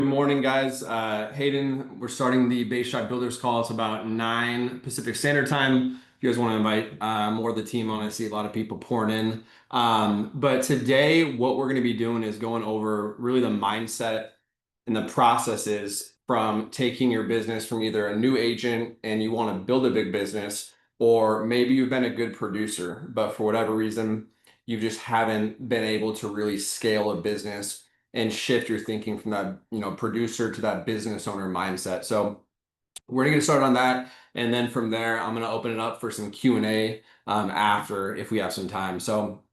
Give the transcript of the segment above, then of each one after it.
Good morning, guys. Hayden, we're starting the Base Shot Builders call. It's about 9 Pacific Standard Time. If you guys want to invite more of the team on, I see a lot of people pouring in. But today, what we're going to be doing is going over really the mindset and the processes from taking your business from either a new agent and you want to build a big business, or maybe you've been a good producer, but for whatever reason, you just haven't been able to really scale a business and shift your thinking from that, producer to that business owner mindset. So we're gonna get started on that, and then from there, I'm gonna open it up for some Q&A after if we have some time. So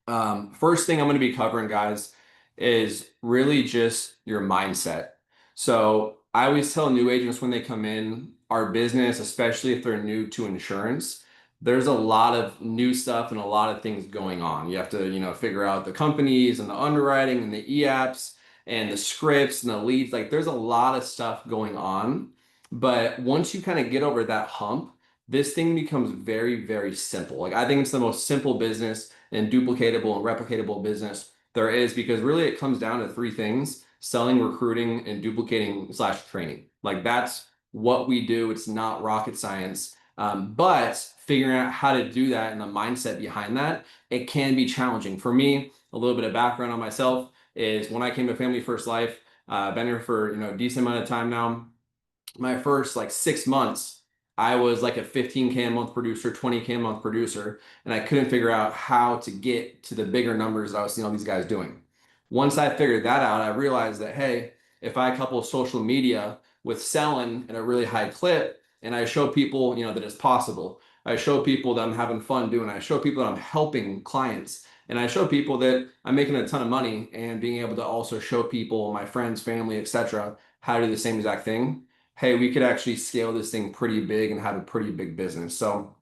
first thing I'm going to be covering, guys, is really just your mindset. So I always tell new agents when they come in our business, especially if they're new to insurance, there's a lot of new stuff and a lot of things going on. You have to, figure out the companies and the underwriting and the e-apps and the scripts and the leads. Like there's a lot of stuff going on. But once you kind of get over that hump, this thing becomes very, very simple. Like I think it's the most simple business and duplicatable and replicatable business there is, because really it comes down to three things: selling, recruiting, and duplicating slash training. Like that's what we do. It's not rocket science. But figuring out how to do that and the mindset behind that, it can be challenging. For me, a little bit of background on myself is when I came to Family First Life, been here for a decent amount of time now. My first like 6 months, I was like a 15K a month producer, 20K a month producer, and I couldn't figure out how to get to the bigger numbers that I was seeing all these guys doing. Once I figured that out, I realized that, hey, if I couple social media with selling at a really high clip and I show people, that it's possible, I show people that I'm having fun doing it, I show people that I'm helping clients, and I show people that I'm making a ton of money and being able to also show people, my friends, family, etc., how to do the same exact thing, hey, we could actually scale this thing pretty big and have a pretty big business. So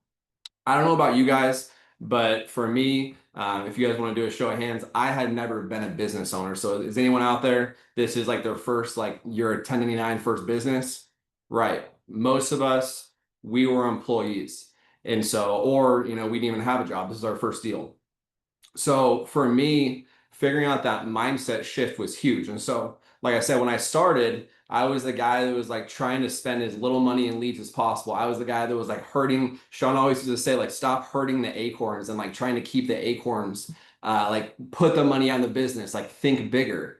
I don't know about you guys, but for me, if you guys want to do a show of hands, I had never been a business owner. So is anyone out there, this is like their first, like your 1099 first business? Right. Most of us, we were employees. And so, or, we didn't even have a job. This is our first deal. So for me, figuring out that mindset shift was huge. And so, like I said, when I started, I was the guy that was like trying to spend as little money in leads as possible. I was the guy that was like hurting. Sean always used to say, like, stop hurting the acorns and like trying to keep the acorns, like put the money on the business, like think bigger.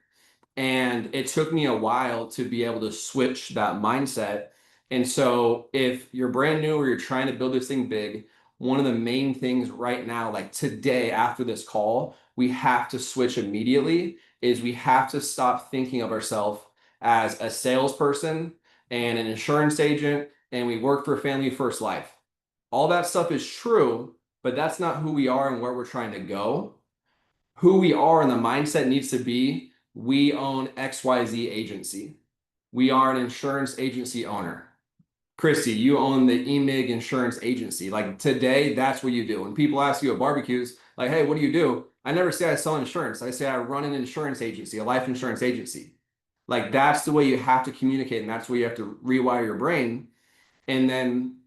And it took me a while to be able to switch that mindset. And so, if you're brand new or you're trying to build this thing big, one of the main things right now, like today after this call, we have to switch immediately is we have to stop thinking of ourselves as a salesperson and an insurance agent and we work for Family First Life. All that stuff is true, but that's not who we are and where we're trying to go. Who we are and the mindset needs to be, we own XYZ agency. We are an insurance agency owner. Christy, you own the EMIG insurance agency. Like today, that's what you do. When people ask you at barbecues, like, hey, what do you do? I never say I sell insurance. I say I run an insurance agency, a life insurance agency. Like that's the way you have to communicate, and that's where you have to rewire your brain. And then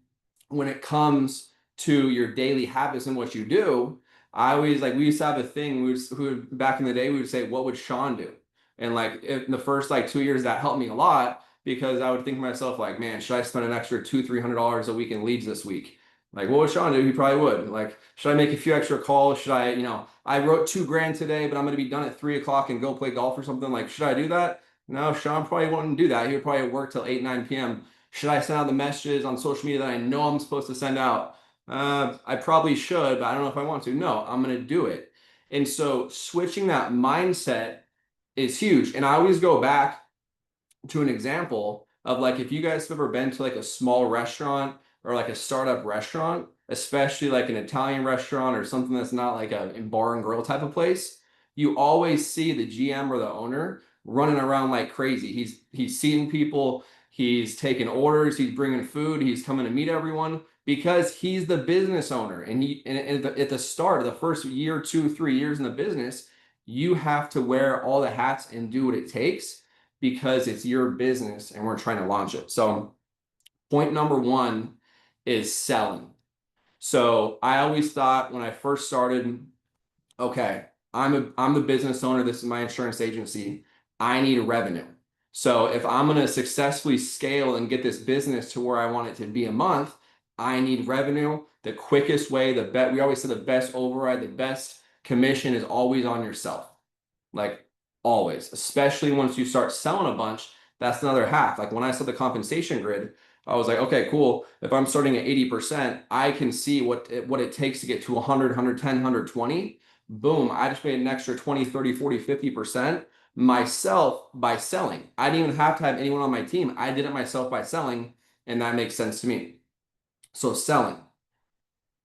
when it comes to your daily habits and what you do, I always like we used to have a thing. Back in the day, we would say, "What would Sean do?" And like in the first like 2 years, that helped me a lot because I would think to myself like, "Man, should I spend an extra $200-300 a week in leads this week?" Like, what would Sean do? He probably would. Like, should I make a few extra calls? Should I, I wrote 2 grand today, but I'm going to be done at 3 o'clock and go play golf or something. Like, should I do that? No, Sean probably wouldn't do that. He would probably work till 8, 9 p.m. Should I send out the messages on social media that I know I'm supposed to send out? I probably should, but I don't know if I want to. No, I'm going to do it. And so switching that mindset is huge. And I always go back to an example of like if you guys have ever been to like a small restaurant or like a startup restaurant, especially like an Italian restaurant or something that's not like a bar and grill type of place, you always see the GM or the owner running around like crazy. He's seating people, he's taking orders, he's bringing food, he's coming to meet everyone because he's the business owner. And at the start of the first year, 2, 3 years in the business, you have to wear all the hats and do what it takes because it's your business and we're trying to launch it. So point number one is selling. So I always thought when I first started, okay, I'm the business owner. This is my insurance agency. I need revenue. So if I'm going to successfully scale and get this business to where I want it to be a month, I need revenue. The quickest way, we always say the best override, the best commission is always on yourself. Like always, especially once you start selling a bunch, that's another half. Like when I saw the compensation grid, I was like, okay, cool. If I'm starting at 80%, I can see what it takes to get to 100, 110, 120. Boom, I just made an extra 20, 30, 40, 50% myself by selling. I didn't even have to have anyone on my team. I did it myself by selling, and that makes sense to me. So selling.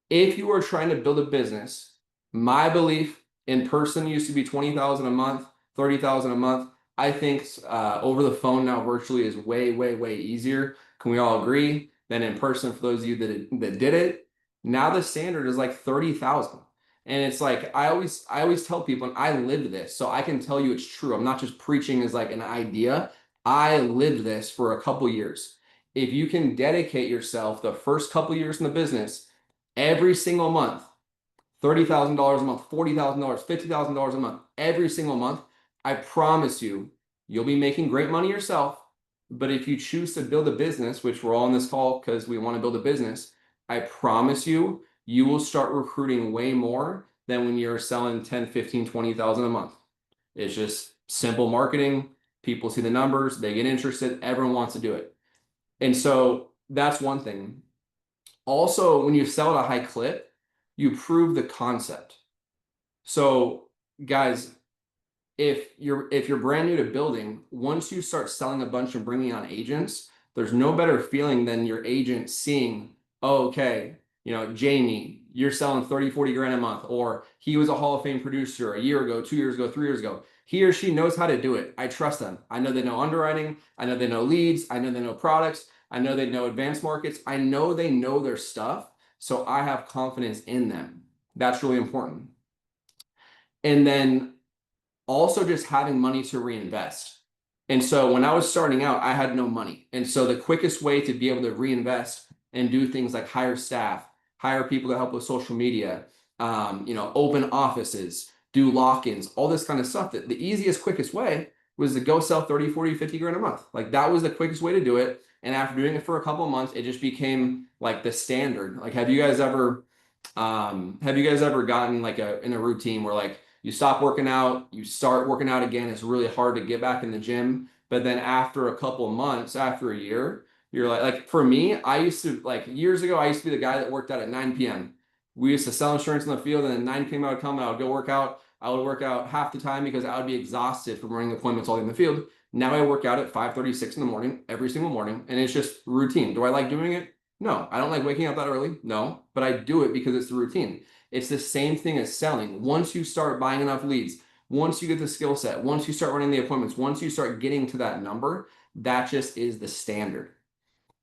If you are trying to build a business, my belief in person used to be 20,000 a month, 30,000 a month. I think over the phone now virtually is way, way, way easier. Can we all agree? Than in person for those of you that did it. Now the standard is like 30,000. And it's like I always tell people, and I lived this, so I can tell you it's true. I'm not just preaching as like an idea. I lived this for a couple years. If you can dedicate yourself the first couple years in the business every single month, $30,000 a month, $40,000, $50,000 a month, every single month, I promise you, you'll be making great money yourself. But if you choose to build a business, which we're all on this call because we want to build a business, I promise you, you will start recruiting way more than when you're selling 10, 15, 20,000 a month. It's just simple marketing. People see the numbers, they get interested, everyone wants to do it. And so that's one thing. Also, when you sell at a high clip, you prove the concept. So, guys, if you're brand new to building, once you start selling a bunch and bringing on agents, there's no better feeling than your agent seeing, oh, okay, Jamie, you're selling 30, 40 grand a month, or he was a Hall of Fame producer a year ago, 2 years ago, 3 years ago. He or she knows how to do it. I trust them. I know they know underwriting. I know they know leads. I know they know products. I know they know advanced markets. I know they know their stuff. So I have confidence in them. That's really important. And then also just having money to reinvest. And so when I was starting out, I had no money. And so the quickest way to be able to reinvest and do things like hire staff, hire people to help with social media, open offices, do lock-ins, all this kind of stuff, that the easiest, quickest way was to go sell 30, 40, 50 grand a month. Like that was the quickest way to do it. And after doing it for a couple of months, it just became like the standard. Like, have you guys ever gotten like in a routine where like you stop working out, you start working out again, it's really hard to get back in the gym, but then after a couple of months, after a year, you're like for me, I used to, like years ago, I used to be the guy that worked out at 9 p.m. We used to sell insurance in the field, and then 9 p.m. I would come and I would go work out. I would work out half the time because I would be exhausted from running appointments all day in the field. Now I work out at 5:36 in the morning, every single morning, and it's just routine. Do I like doing it? No. I don't like waking up that early. No, but I do it because it's the routine. It's the same thing as selling. Once you start buying enough leads, once you get the skill set, once you start running the appointments, once you start getting to that number, that just is the standard.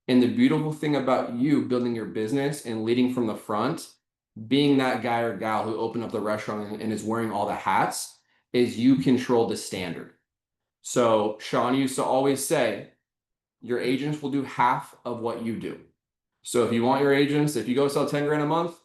And the beautiful thing about you building your business and leading from the front, being that guy or gal who opened up the restaurant and is wearing all the hats, is you control the standard. So Sean used to always say, your agents will do half of what you do. So if you want your agents, if you go sell 10 grand a month,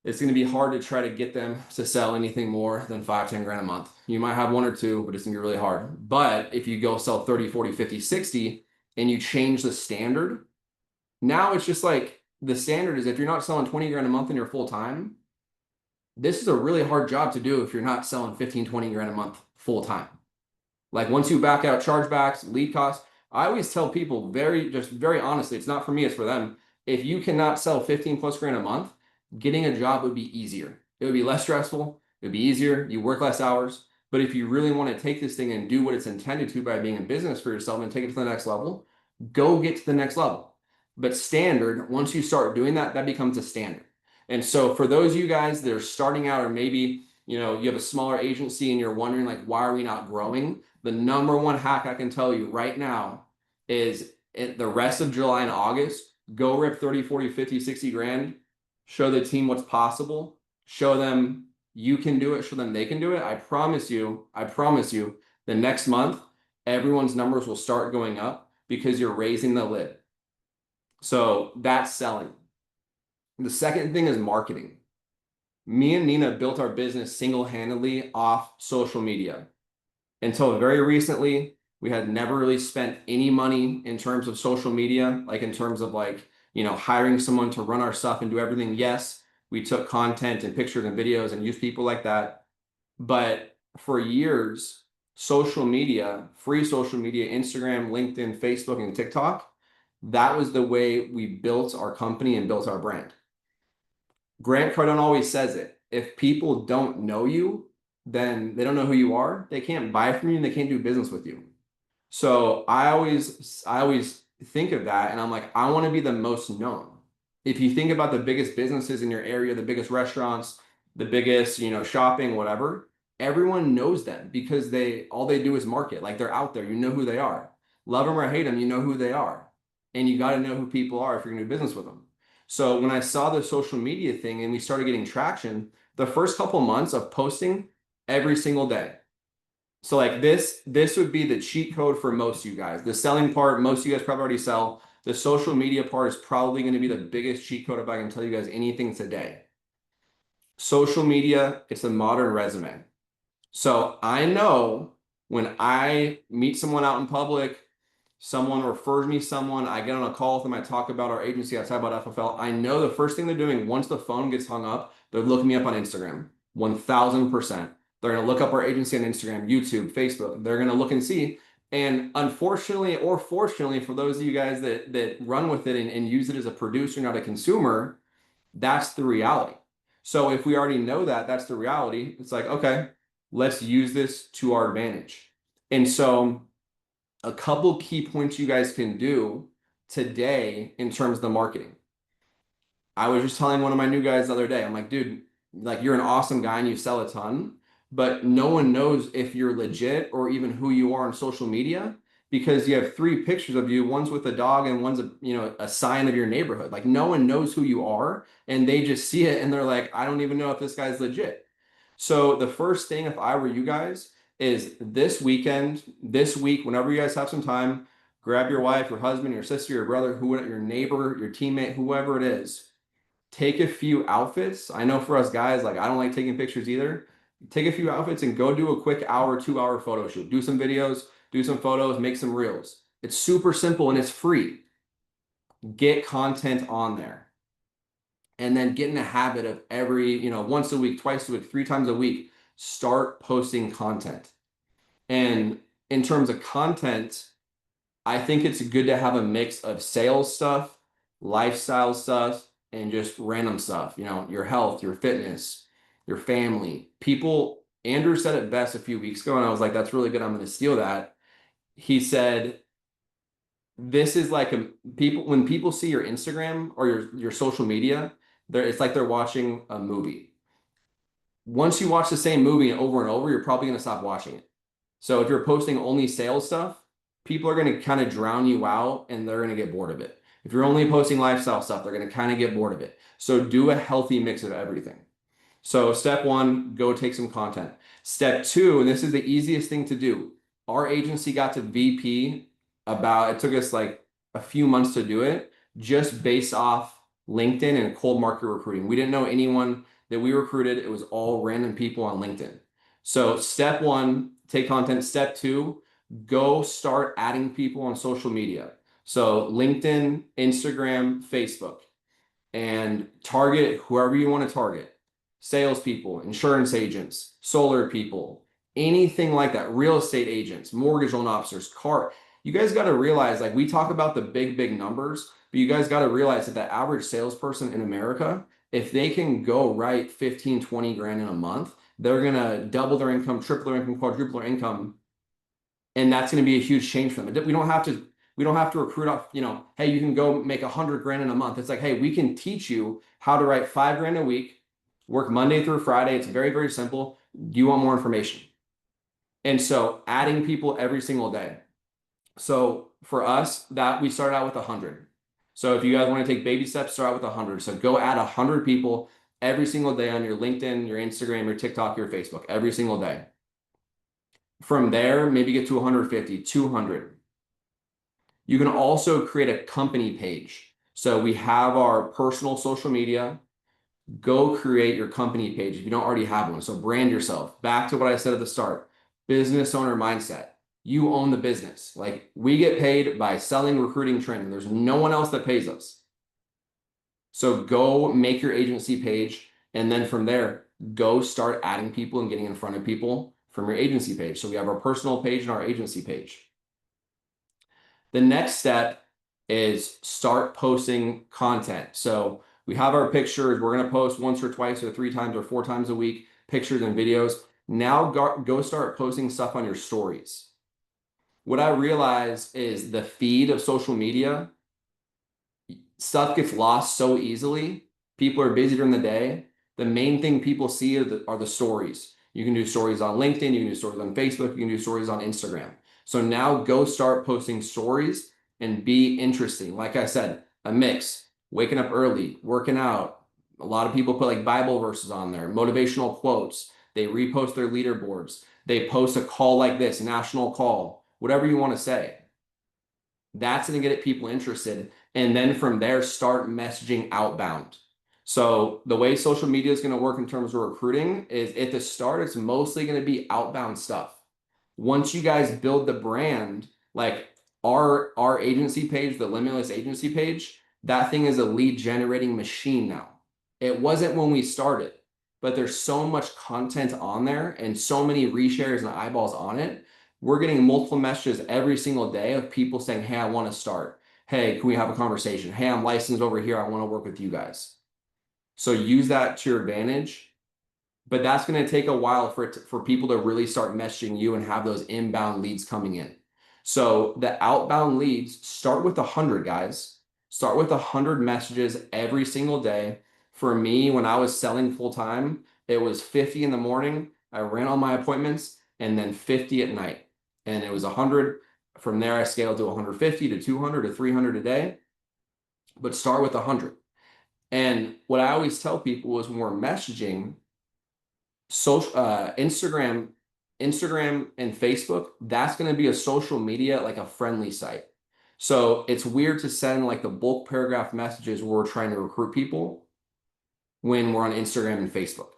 it's going to be hard to try to get them to sell anything more than 5, 10 grand a month. You might have one or two, but it's going to be really hard. But if you go sell 30, 40, 50, 60, and you change the standard, now it's just like the standard is if you're not selling 20 grand a month and you're full time, this is a really hard job to do if you're not selling 15, 20 grand a month full time. Like once you back out chargebacks, lead costs, I always tell people very honestly, it's not for me, it's for them. If you cannot sell 15 plus grand a month, getting a job would be easier. It would be less stressful. It would be easier. You work less hours. But if you really want to take this thing and do what it's intended to by being in business for yourself and take it to the next level, go get to the next level. But standard, once you start doing that, that becomes a standard. And so for those of you guys that are starting out, or maybe you have a smaller agency and you're wondering like, why are we not growing? The number one hack I can tell you right now is the rest of July and August, go rip 30, 40, 50, 60 grand, show the team what's possible, show them you can do it, show them they can do it. I promise you, the next month, everyone's numbers will start going up because you're raising the lid. So that's selling. The second thing is marketing. Me and Nina built our business single-handedly off social media. Until very recently, We had never really spent any money in terms of social media, like in terms of like, hiring someone to run our stuff and do everything. Yes, we took content and pictures and videos and used people like that. But for years, social media, free social media, Instagram, LinkedIn, Facebook, and TikTok, that was the way we built our company and built our brand. Grant Cardone always says it. If people don't know you, then they don't know who you are. They can't buy from you and they can't do business with you. So I always think of that and I'm like, I want to be the most known. If you think about the biggest businesses in your area, the biggest restaurants, the biggest, shopping, whatever, everyone knows them because they all they do is market. Like they're out there, you know who they are. Love them or hate them, you know who they are. And you got to know who people are if you're going to do business with them. So when I saw the social media thing and we started getting traction, the first couple months of posting every single day. So like this would be the cheat code for most of you guys. The selling part, most of you guys probably already sell. The social media part is probably going to be the biggest cheat code if I can tell you guys anything today. Social media, it's a modern resume. So I know when I meet someone out in public, someone refers me someone, I get on a call with them, I talk about our agency, I talk about FFL. I know the first thing they're doing once the phone gets hung up, they're looking me up on Instagram, 1000%. They're going to look up our agency on Instagram, YouTube, Facebook. They're going to look and see. And unfortunately or fortunately, for those of you guys that run with it and use it as a producer, not a consumer, that's the reality. So if we already know that that's the reality, it's like, okay, let's use this to our advantage. And so a couple key points you guys can do today in terms of the marketing. I was just telling one of my new guys the other day, I'm like, dude, like you're an awesome guy and you sell a ton, but no one knows if you're legit or even who you are on social media because you have three pictures of you, one's with a dog and one's a sign of your neighborhood. Like no one knows who you are and they just see it and they're like, I don't even know if this guy's legit. So the first thing, if I were you guys, is this weekend, this week, whenever you guys have some time, grab your wife, your husband, your sister, your brother, your neighbor, your teammate, whoever it is, take a few outfits. I know for us guys, like I don't like taking pictures either. Take a few outfits and go do a quick hour, 2 hour photo shoot. Do some videos, do some photos, make some reels. It's super simple and it's free. Get content on there. And then get in the habit of every, once a week, twice a week, 3 times a week, start posting content. And in terms of content, I think it's good to have a mix of sales stuff, lifestyle stuff, and just random stuff, your health, your fitness, your family. Andrew said it best a few weeks ago, and I was like, that's really good. I'm going to steal that. He said, this is like when people see your Instagram or your social media, it's like they're watching a movie. Once you watch the same movie over and over, you're probably going to stop watching it. So if you're posting only sales stuff, people are going to kind of drown you out and they're going to get bored of it. If you're only posting lifestyle stuff, they're going to kind of get bored of it. So do a healthy mix of everything. So step one, go take some content. Step two, and this is the easiest thing to do. Our agency got to VP it took us like a few months to do it, just based off LinkedIn and cold market recruiting. We didn't know anyone that we recruited. It was all random people on LinkedIn. So step one, take content. Step two, go start adding people on social media. So LinkedIn, Instagram, Facebook, and target whoever you want to target. Salespeople, insurance agents, solar people, anything like that, real estate agents, mortgage loan officers, you guys got to realize, like we talk about the big numbers, but you guys got to realize that the average salesperson in America, if they can go write 15, 20 grand in a month, they're going to double their income, triple their income, quadruple their income. And that's going to be a huge change for them. We don't have to recruit off, hey, you can go make 100 grand in a month. It's like, hey, we can teach you how to write 5 grand a week, work Monday through Friday. It's very, very simple. Do you want more information? And so adding people every single day. So for us, that we started out with 100. So if you guys want to take baby steps, start out with 100. So go add 100 people every single day on your LinkedIn, your Instagram, your TikTok, your Facebook, every single day. From there, maybe get to 150, 200. You can also create a company page. So we have our personal social media. Go create your company page if you don't already have one. So brand yourself. Back to what I said at the start, business owner mindset. you own the business. Like we get paid by selling, recruiting, training. There's no one else that pays us. So go make your agency page. And then from there, go start adding people and getting in front of people from your agency page. So we have our personal page and our agency page. The next step is start posting content. So we have our pictures. We're going to post once or twice or 3 times or 4 times a week, pictures and videos. Now go start posting stuff on your stories. What I realize is the feed of social media, stuff gets lost so easily. People are busy during the day. The main thing people see are the stories. You can do stories on LinkedIn, you can do stories on Facebook, you can do stories on Instagram. So now go start posting stories and be interesting. Like I said, a mix, waking up early, working out. A lot of people put like Bible verses on there, motivational quotes. They repost their leaderboards. They post a call like this, national call, whatever you want to say. That's going to get people interested. And then from there, start messaging outbound. So the way social media is going to work in terms of recruiting is at the start, it's mostly going to be outbound stuff. Once you guys build the brand, like our agency page, the Limitless agency page, that thing is a lead generating machine now. It wasn't when we started, but there's so much content on there and so many reshares and eyeballs on it. We're getting multiple messages every single day of people saying, hey, I want to start. Hey, can we have a conversation? Hey, I'm licensed over here. I want to work with you guys. So use that to your advantage. But that's going to take a while for people to really start messaging you and have those inbound leads coming in. So the outbound leads, start with 100, guys. Start with 100 messages every single day. For me, when I was selling full time, it was 50 in the morning. I ran all my appointments and then 50 at night. And it was 100. From there, I scaled to 150 to 200 to 300 a day. But start with 100. And what I always tell people is when we're messaging, social Instagram and Facebook, that's going to be a social media, like a friendly site. So it's weird to send like the bulk paragraph messages where we're trying to recruit people when we're on Instagram and Facebook.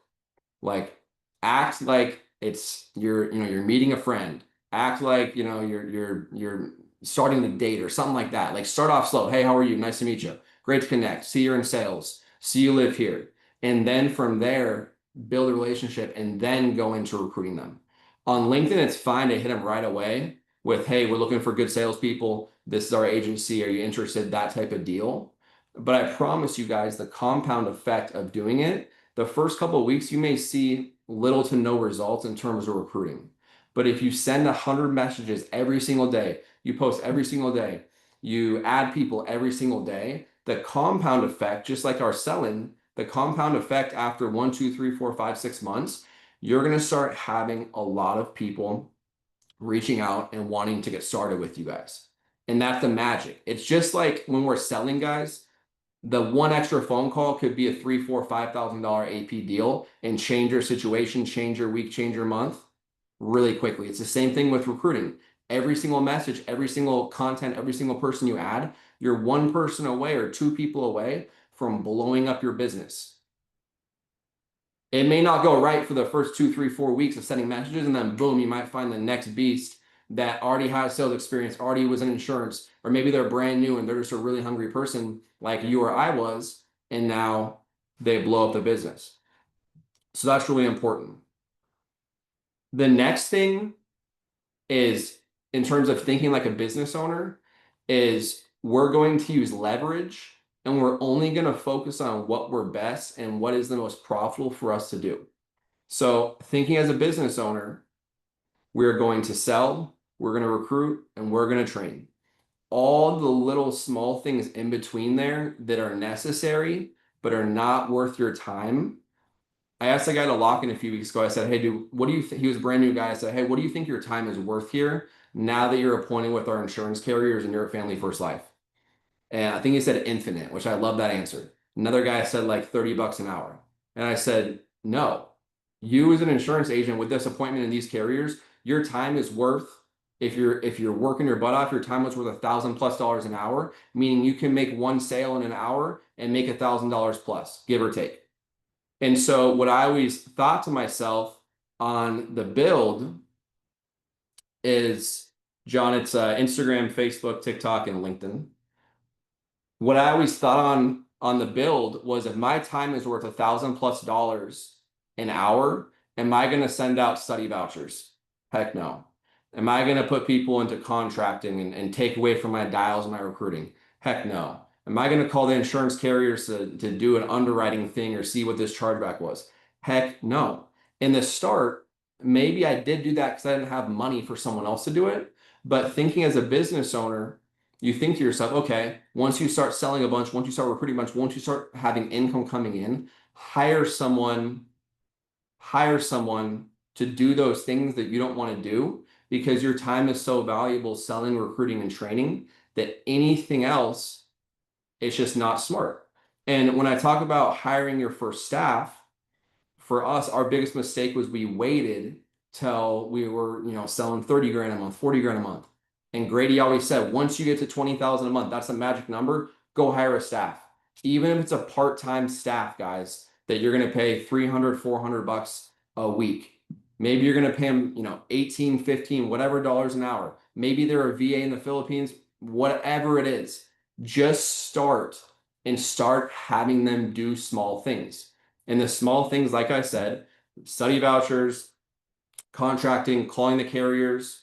Like act like it's you're meeting a friend. Act like you're starting to date or something like that. Like start off slow. Hey, how are you? Nice to meet you. Great to connect. See you're in sales. See you live here. And then from there, build a relationship and then go into recruiting them. On LinkedIn, it's fine to hit them right away with, hey, we're looking for good salespeople. This is our agency. Are you interested? That type of deal. But I promise you guys, the compound effect of doing it, the first couple of weeks, you may see little to no results in terms of recruiting. But if you send 100 messages every single day, you post every single day, you add people every single day, the compound effect, just like our selling, the compound effect after 1, 2, 3, 4, 5, 6 months, you're going to start having a lot of people reaching out and wanting to get started with you guys. And that's the magic. It's just like when we're selling, guys, the one extra phone call could be a $3, $4, $5,000 AP deal and change your situation, change your week, change your month really quickly. It's the same thing with recruiting. Every single message, every single content, every single person you add, you're one person away or 2 people away from blowing up your business. It may not go right for the first 2, 3, 4 weeks of sending messages, and then boom, you might find the next beast that already has sales experience, already was in insurance, or maybe they're brand new and they're just a really hungry person like you or I was, and now they blow up the business. So that's really important. The next thing is, in terms of thinking like a business owner, is we're going to use leverage and we're only going to focus on what we're best and what is the most profitable for us to do. So thinking as a business owner, we're going to sell, we're going to recruit, and we're going to train. All the little small things in between there that are necessary but are not worth your time. I asked a guy to lock in a few weeks ago. I said, hey, dude, what do you think? He was a brand new guy. I said, hey, what do you think your time is worth here now that you're appointed with our insurance carriers and you're at Family First Life? And I think he said infinite, which I love that answer. Another guy said like 30 bucks an hour. And I said, no, you as an insurance agent with this appointment in these carriers, your time is worth, if you're working your butt off, your time is worth $1,000+ an hour, meaning you can make one sale in an hour and make $1,000 plus, give or take. And so what I always thought to myself on the build is John, it's Instagram, Facebook, TikTok, and LinkedIn. What I always thought on the build was if my time is worth $1,000+ an hour, am I going to send out study vouchers? Heck no. Am I going to put people into contracting and take away from my dials and my recruiting? Heck no. Am I going to call the insurance carriers to do an underwriting thing or see what this chargeback was? Heck no. In the start, maybe I did do that because I didn't have money for someone else to do it. But thinking as a business owner, you think to yourself, okay, once you start selling a bunch, once you start recruiting a bunch, once you start having income coming in, hire someone, hire someone to do those things that you don't want to do because your time is so valuable selling, recruiting, and training that anything else is just not smart. And when I talk about hiring your first staff, for us, our biggest mistake was we waited till we were, selling 30 grand a month, 40 grand a month. And Grady always said, once you get to 20,000 a month, that's a magic number, go hire a staff. Even if it's a part-time staff, guys, that you're going to pay 300, 400 bucks a week. Maybe you're going to pay them, 18, 15, whatever dollars an hour. Maybe they're a VA in the Philippines, whatever it is. Just start having them do small things. And the small things, like I said, study vouchers, contracting, calling the carriers,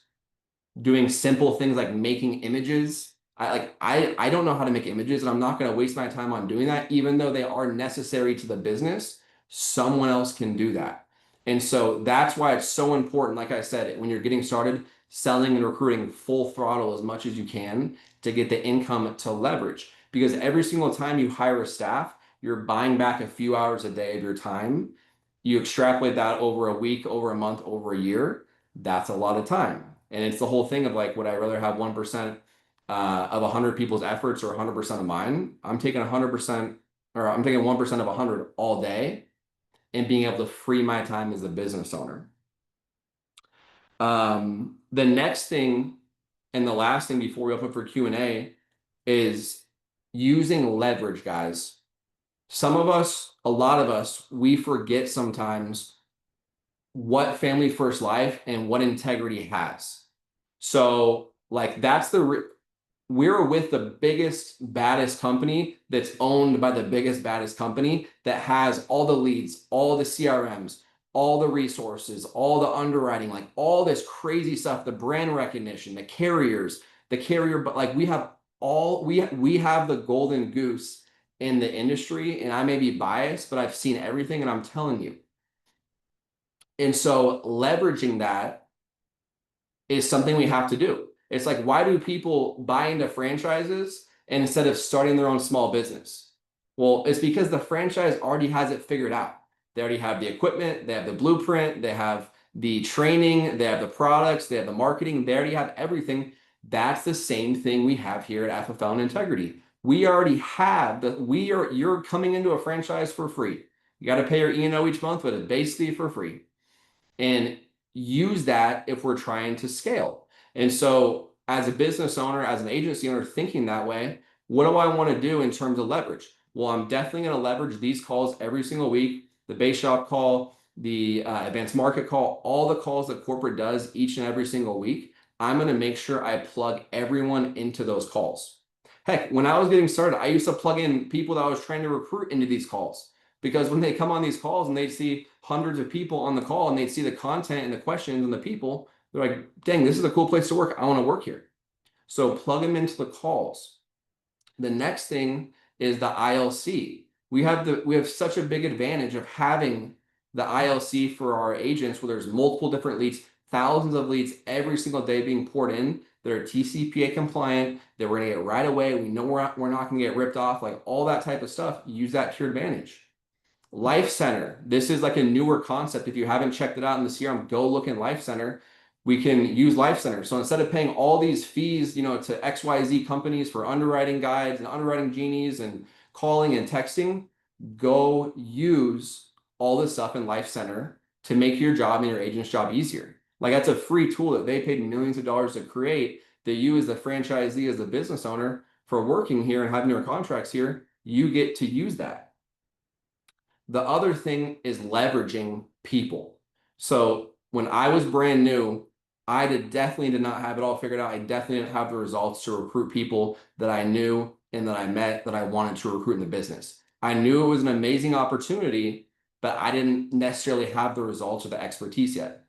doing simple things like making images. I don't know how to make images, and I'm not going to waste my time on doing that, even though they are necessary to the business. Someone else can do that. And so that's why it's so important, like I said, when you're getting started, selling and recruiting full throttle as much as you can to get the income to leverage. Because every single time you hire a staff, you're buying back a few hours a day of your time. You extrapolate that over a week, over a month, over a year. That's a lot of time. And it's the whole thing of like, would I rather have 1% of 100 people's efforts or 100% of mine? I'm taking 100%, or I'm taking 1% of 100 all day and being able to free my time as a business owner. The next thing and the last thing before we open for Q&A is using leverage, guys. Some of us, a lot of us, we forget sometimes what Family First Life and what integrity has. So, like, we're with the biggest, baddest company that's owned by the biggest, baddest company that has all the leads, all the CRMs, all the resources, all the underwriting, like all this crazy stuff, the brand recognition, the carriers, but like we have the golden goose in the industry, and I may be biased, but I've seen everything, and I'm telling you. And so leveraging that is something we have to do. It's like, why do people buy into franchises instead of starting their own small business? Well, it's because the franchise already has it figured out. They already have the equipment, they have the blueprint, they have the training, they have the products, they have the marketing, they already have everything. That's the same thing we have here at FFL and Integrity. We already have you're coming into a franchise for free. You got to pay your E&O each month, but it's basically for free. And use that if we're trying to scale. And so as a business owner, as an agency owner thinking that way, what do I want to do in terms of leverage? Well, I'm definitely going to leverage these calls every single week, the base shop call, the advanced market call, all the calls that corporate does each and every single week. I'm going to make sure I plug everyone into those calls. Heck, when I was getting started, I used to plug in people that I was trying to recruit into these calls. Because when they come on these calls and they see hundreds of people on the call and they see the content and the questions and the people, they're like, dang, this is a cool place to work. I want to work here. So plug them into the calls. The next thing is the ILC. We have such a big advantage of having the ILC for our agents where there's multiple different leads, thousands of leads every single day being poured in that are TCPA compliant, that we're going to get right away. We know we're not going to get ripped off, like all that type of stuff. Use that to your advantage. Life Center. This is like a newer concept. If you haven't checked it out in the CRM, go look in Life Center. We can use Life Center. So instead of paying all these fees, to XYZ companies for underwriting guides and underwriting genies and calling and texting, go use all this stuff in Life Center to make your job and your agent's job easier. Like that's a free tool that they paid millions of dollars to create that you as the franchisee, as the business owner for working here and having your contracts here, you get to use that. The other thing is leveraging people. So when I was brand new, definitely did not have it all figured out. I definitely didn't have the results to recruit people that I knew and that I met that I wanted to recruit in the business. I knew it was an amazing opportunity, but I didn't necessarily have the results or the expertise yet.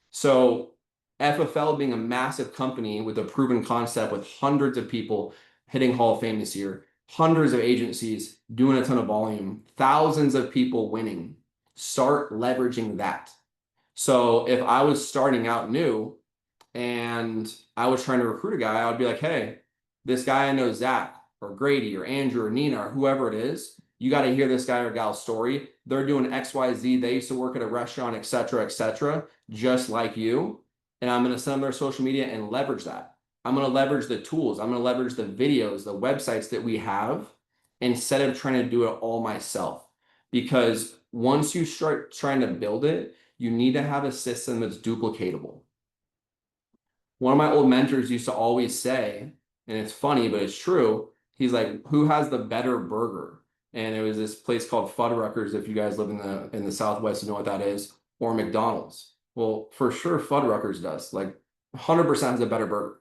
So FFL being a massive company with a proven concept with hundreds of people hitting Hall of Fame this year, hundreds of agencies doing a ton of volume, thousands of people winning, start leveraging that. So if I was starting out new and I was trying to recruit a guy, I would be like, hey, this guy I know, Zach or Grady or Andrew or Nina or whoever it is, you got to hear this guy or gal's story. They're doing XYZ. They used to work at a restaurant, et cetera, just like you. And I'm going to send them their social media and leverage that. I'm going to leverage the tools. I'm going to leverage the videos, the websites that we have instead of trying to do it all myself. Because once you start trying to build it, you need to have a system that's duplicatable. One of my old mentors used to always say, and it's funny, but it's true. He's like, "Who has the better burger?" And it was this place called Fuddruckers. If you guys live in the Southwest, you know what that is, or McDonald's. Well, for sure, Fuddruckers does. Like, 100% has a better burger.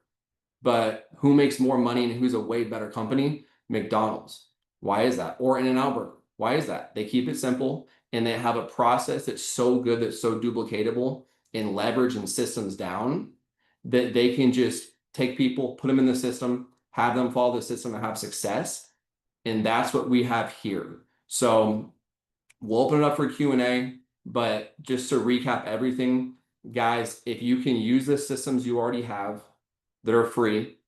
But who makes more money and who's a way better company? McDonald's. Why is that? Or In-N-Out Burger. Why is that? They keep it simple and they have a process that's so good, that's so duplicatable and leverage and systems down that they can just take people, put them in the system, have them follow the system and have success. And that's what we have here. So we'll open it up for Q&A, but just to recap everything, guys, if you can use the systems you already have that are free,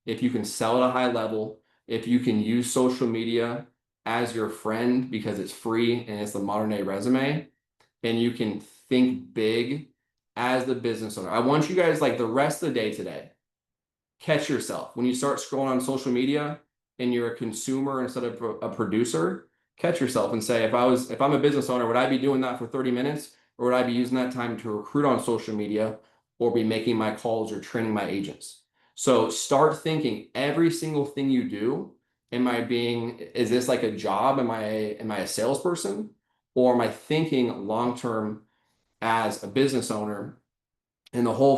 if you can sell at a high level, if you can use social media as your friend because it's free and it's the modern day resume, and you can think big as the business owner. I want you guys, like the rest of the day today, catch yourself. When you start scrolling on social media and you're a consumer instead of a producer, catch yourself and say, if I'm a business owner, would I be doing that for 30 minutes? Or would I be using that time to recruit on social media or be making my calls or training my agents? So start thinking every single thing you do. Is this like a job? Am I a salesperson? Or am I thinking long term as a business owner? And the whole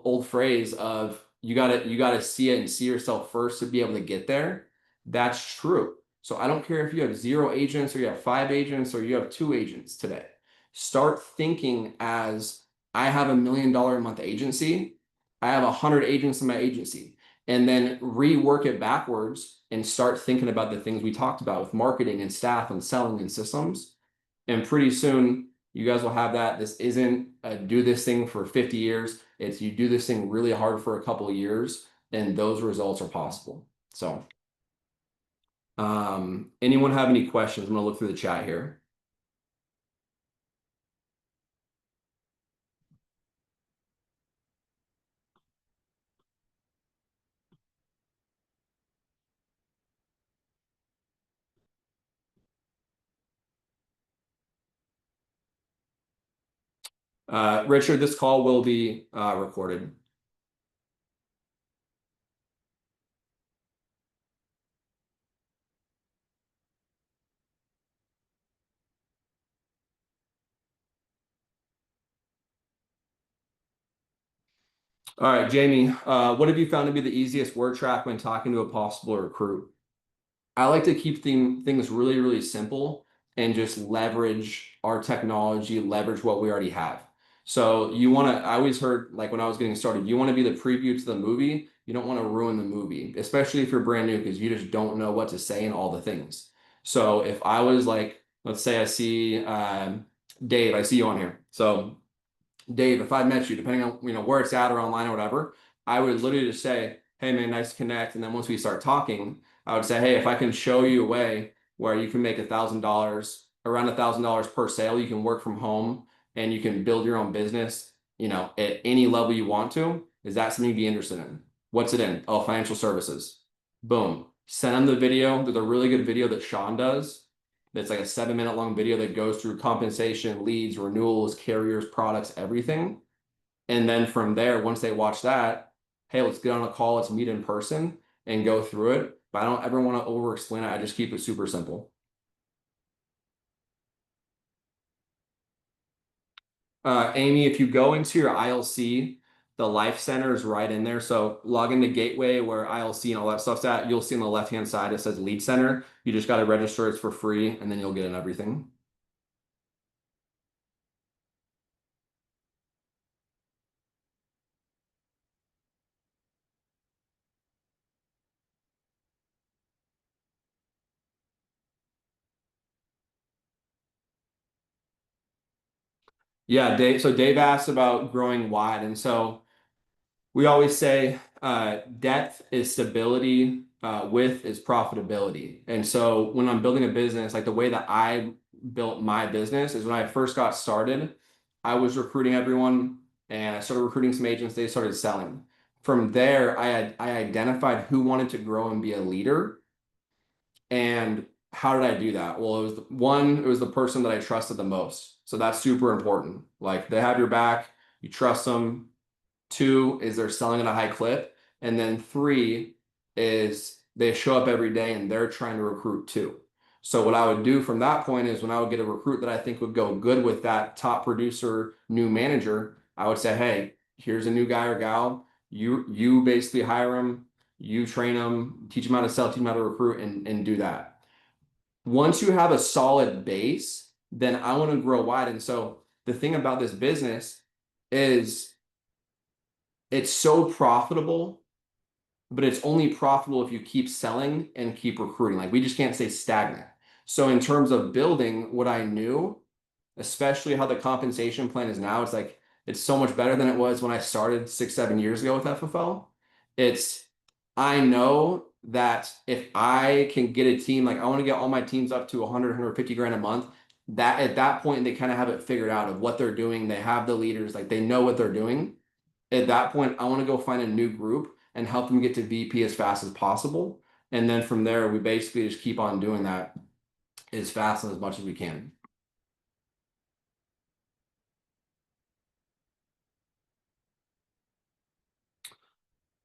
old phrase of you gotta see it and see yourself first to be able to get there. That's true. So I don't care if you have 0 agents or you have 5 agents or you have 2 agents today. Start thinking as I have $1 million a month agency. I have 100 agents in my agency, and then rework it backwards and start thinking about the things we talked about with marketing and staff and selling and systems. And pretty soon you guys will have that. This isn't do this thing for 50 years. It's you do this thing really hard for a couple of years, and those results are possible. So, anyone have any questions? I'm gonna look through the chat here. Richard, this call will be recorded. All right, Jamie, what have you found to be the easiest word track when talking to a possible recruit? I like to keep things really, really simple and just leverage our technology, leverage what we already have. So I always heard, like when I was getting started, you want to be the preview to the movie. You don't want to ruin the movie, especially if you're brand new, because you just don't know what to say and all the things. So if I was like, let's say I see Dave, I see you on here. So Dave, if I met you, depending on where it's at or online or whatever, I would literally just say, "Hey man, nice to connect." And then once we start talking, I would say, "Hey, if I can show you a way where you can make $1,000, around $1,000 per sale, you can work from home and you can build your own business, at any level you want to. Is that something you'd be interested in? What's it in? Oh, financial services." Boom. Send them the video. There's a really good video that Sean does. It's like a 7-minute long video that goes through compensation, leads, renewals, carriers, products, everything. And then from there, once they watch that, hey, let's get on a call, let's meet in person and go through it. But I don't ever want to over explain it. I just keep it super simple. Amy, if you go into your ILC, the Life Center is right in there. So log into Gateway where ILC and all that stuff's at. You'll see on the left-hand side it says Lead Center. You just got to register. It's for free, and then you'll get in everything. Yeah, Dave. So Dave asked about growing wide, and so we always say depth is stability, width is profitability. And so when I'm building a business, like the way that I built my business is when I first got started, I was recruiting everyone and I started recruiting some agents, they started selling. From there, I identified who wanted to grow and be a leader. And how did I do that? Well, it was the person that I trusted the most. So that's super important. Like they have your back, you trust them. Two is they're selling at a high clip. And then three is they show up every day and they're trying to recruit too. So what I would do from that point is when I would get a recruit that I think would go good with that top producer, new manager, I would say, hey, here's a new guy or gal. You basically hire him, you train them, teach them how to sell, teach them how to recruit, and do that. Once you have a solid base, then I want to grow wide. And so the thing about this business is it's so profitable, but it's only profitable if you keep selling and keep recruiting. Like we just can't stay stagnant. So in terms of building what I knew, especially how the compensation plan is now, it's like it's so much better than it was when I started 6, 7 years ago with FFL. It's I know that if I can get a team, like I want to get all my teams up to 100, 150 grand a month, that at that point they kind of have it figured out of what they're doing. They have the leaders, like they know what they're doing. At that point, I want to go find a new group and help them get to VP as fast as possible. And then from there, we basically just keep on doing that as fast and as much as we can.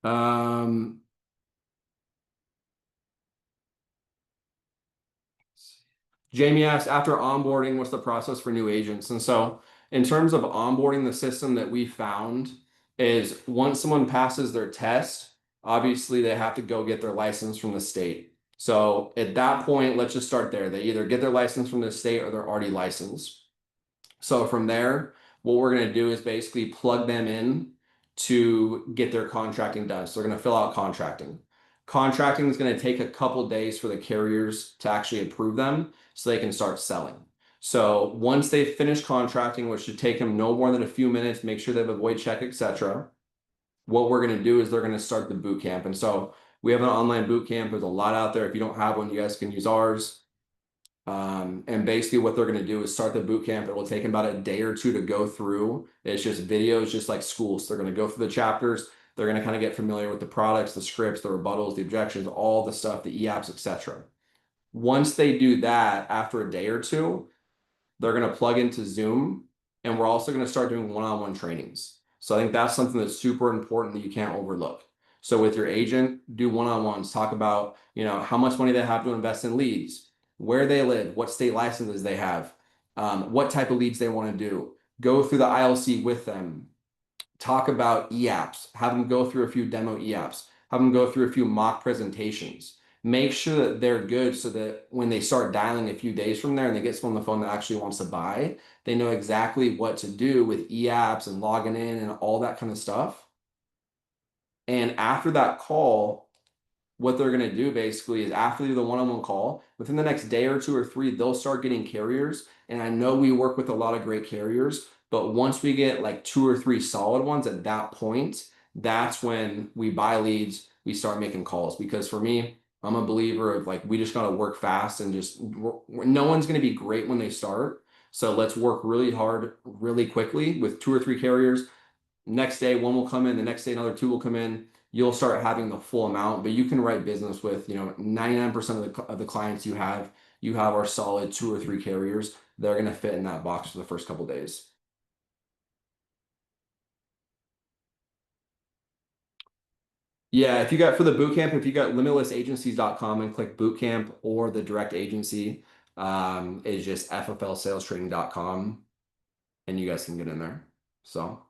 Um, Jamie asked, after onboarding, what's the process for new agents? And so, in terms of onboarding, the system that we found is once someone passes their test, obviously they have to go get their license from the state. So, at that point, let's just start there. They either get their license from the state or they're already licensed. So from there, what we're going to do is basically plug them in to get their contracting done. So they're going to fill out contracting. Contracting is going to take a couple days for the carriers to actually approve them so they can start selling. So once they finish contracting, which should take them no more than a few minutes, make sure they have a void check, etc. What we're going to do is they're going to start the boot camp. And so we have an online boot camp. There's a lot out there. If you don't have one, you guys can use ours. And basically what they're going to do is start the boot camp. It will take them about a day or two to go through. It's just videos, just like schools. They're going to go through the chapters. They're going to kind of get familiar with the products, the scripts, the rebuttals, the objections, all the stuff, the e-apps, etc. Once they do that, after a day or two, they're going to plug into Zoom, and we're also going to start doing one-on-one trainings. So I think that's something that's super important that you can't overlook. So with your agent, do one-on-ones, talk about, how much money they have to invest in leads, where they live, what state licenses they have, what type of leads they want to do. Go through the ILC with them, talk about e-apps, have them go through a few demo e-apps, have them go through a few mock presentations. Make sure that they're good so that when they start dialing a few days from there and they get someone on the phone that actually wants to buy, they know exactly what to do with e-apps and logging in and all that kind of stuff. And after that call, what they're going to do basically is after they do the one-on-one call, within the next day or two or three, they'll start getting carriers. And I know we work with a lot of great carriers, but once we get like 2 or 3 solid ones at that point, that's when we buy leads, we start making calls. Because for me, I'm a believer of like, we just got to work fast and just, no one's going to be great when they start. So let's work really hard, really quickly with 2 or 3 carriers. Next day, one will come in. The next day, another two will come in. You'll start having the full amount, but you can write business with, 99% of the clients you have are solid 2 or 3 carriers. They're going to fit in that box for the first couple days. Yeah, if you got for the bootcamp, if you got limitlessagencies.com and click bootcamp or the direct agency, is just fflsalestraining.com. and you guys can get in there. So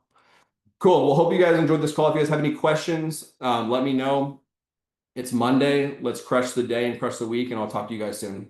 cool. Well, hope you guys enjoyed this call. If you guys have any questions, let me know. It's Monday. Let's crush the day and crush the week, and I'll talk to you guys soon.